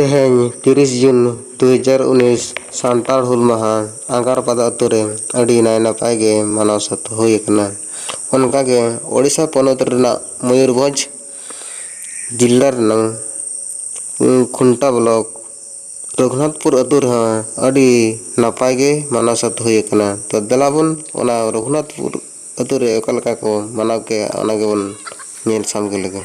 तेहें 30 जून 2019 सान्ताड़ हुल माहा आंगारपादा अतु रे अड़ी नाय नपाय गे मानव सत हुई कना। उनका गे ओडिशा पनत रेना मयूरभंज जिला रेना खुंटा ब्लॉक रघुनाथपुर अतु रे अड़ी नपाय गे मानव सत हुई कना। तो दलाबन ओना रघुनाथपुर अतु रे ओका लका को मानव के ओना गेबन नेल सामगे लगे।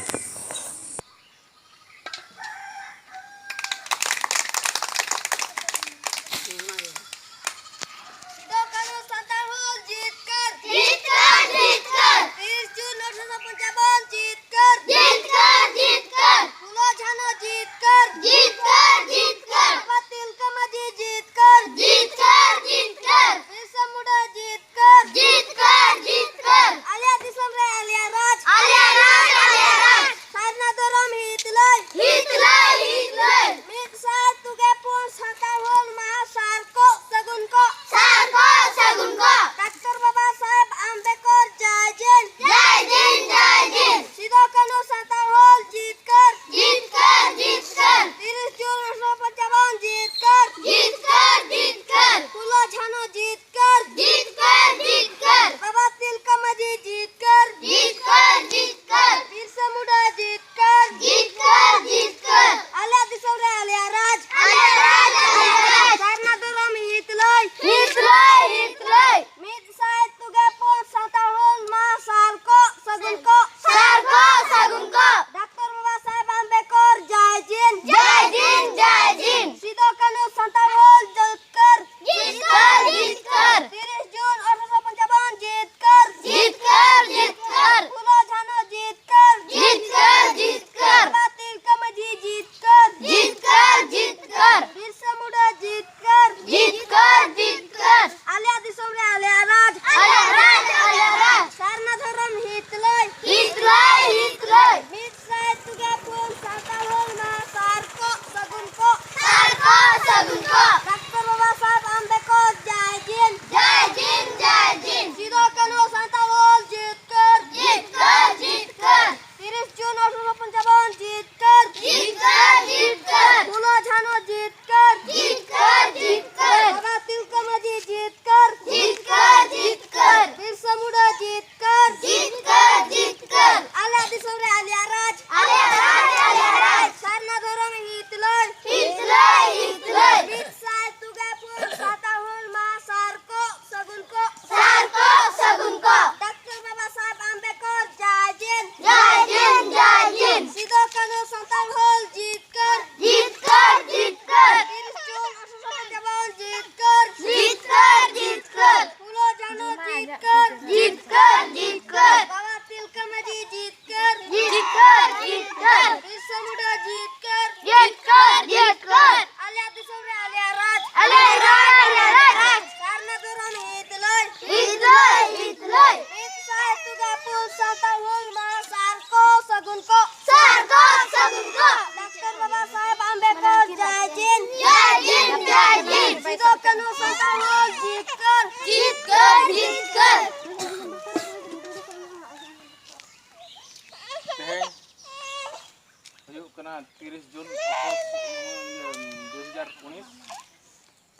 कना 30 जून 2019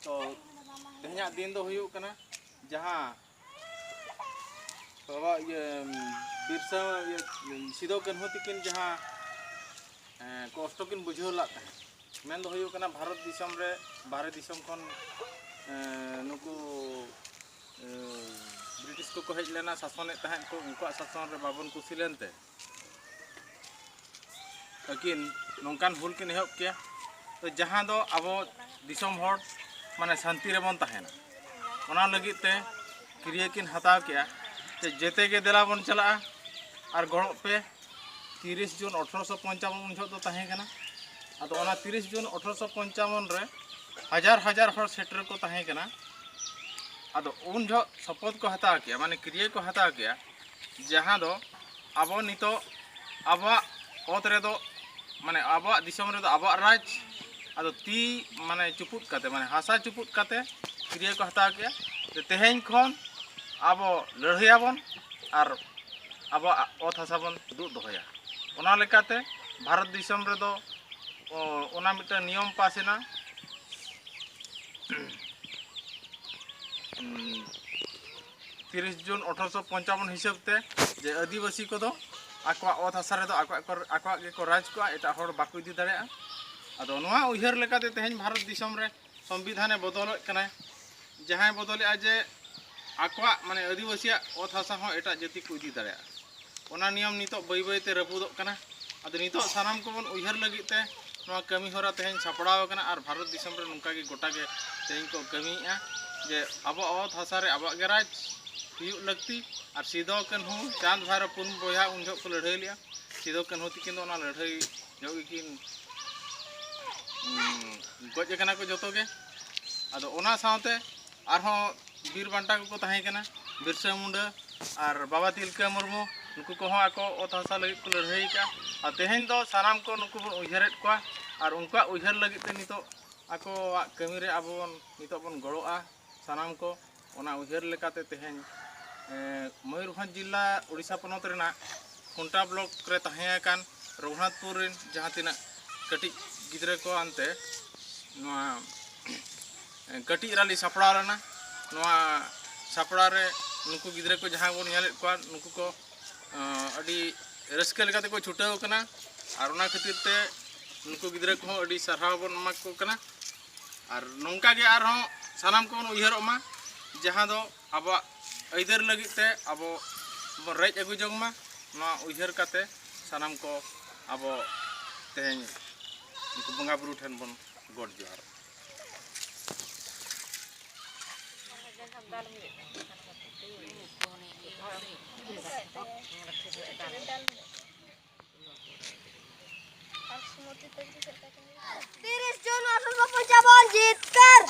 तो तेहना दिन दो हुयु कना जहां बाबा ये बिरसा सिदो कन्हु तिकिन जहां कष्ट किन बुझाव ला मेन दो हुयु कना भारत दिसम रे बाहर दिसम खन नुकु ब्रिटिश को हेज लेना शासन को उनको शासन रे बाबन कुसी लेनते लेकिन नौकान हुल किन एहब किया तो जहां दो अब दिसम हर माने शांति रे बन तहेना ओना लगी ते क्रिया किन हताव किया जेते के देला बन चला और गड़ो पे 30 जून 1855 उन तो तहे कना अदो ओना 30 जून 1855 रे हजार हजार हर सेटर को तहे कना अदो उन जो शपथ को हताव किया माने क्रिया को हताव किया जहां दो अब नितो अब ओत रे दो माने अब दिसम रे दो अब राज अदो ती माने चुपुत काते माने हासा चुपुत काते क्रिया को हताव किया तेहें खन अब लड़ाईयाबन और अब ओत हासा बन दू दोहया ओना लेकाते भारत दिसम रे दो ओना मिट्टा नियम पासेना 30 जून 1855 हिसाब ते जे आदिवासी को दो आकवा ओत हासा रे दो आकवा के को राज को एटा हर बाको इदी दाड़े आदो नोआ उइहर लेकाते तेहेन भारत दिसम रे संविधाने बदल कना जहां बदल जे आकवा माने आदिवासी ओत हासा हो एटा जाति को इदी दाड़े ओना नियम नितो बई बई ते रपुदो कना आदो नितो सानाम को बन उइहर लगी ते नोआ कमी होरा तेहेन सापड़ाव कना और भारत दिसम रे नुका के गोटा के तेहेन को कमीया जे अब ओत हासा रे अब गराज हुयुग लगती और सिदो कान्हू चांद भाईरो पुन बोया उन जो को लड़ाई लिया सिदो कान्हू तिकिन दो ना लड़ाई जो किन गज कना को जतो के आदो ओना साथे आरहो बीर बांटा को ताहे कना बिरसा मुंडा और बाबा तिलका मुर्मू नुकु को हो आको ओत हासा लगी को लड़ाई का और तेहेन दो सानाम को नुकु बन उइहरेट को और उनका उइहर लगी ते नितो आको कमी रे आबो नितो बन गड़ोआ सानाम को ओना उइहर लेकाते तेहेन मयूरभंज जिला उड़ीसा पनत रेना खुंटा ब्लॉक रे ताहें कान रघुनाथपुर रेन जहां तिना कटी गिद्रे को आनते नोआ कटी राली सापड़ा रेना नोआ सापड़ा रे नुकु गिद्रे को जहां बोन नेले को नुकु को अडी रस्के लेकाते को छुटाव कना और ओना खातिर ते नुकु गिद्रे को अडी सरहाव बोन मा को कना और नोंका गे आर हो सानाम को उइहर मा जहां दो अब ऐदर लगी ते अब रेज अगु जोंग मा ना उइहर काते सानाम को अब तेहेन उनको बंगा बुरु ठन बन गॉड जोहार तीस जून 1855 जीत कर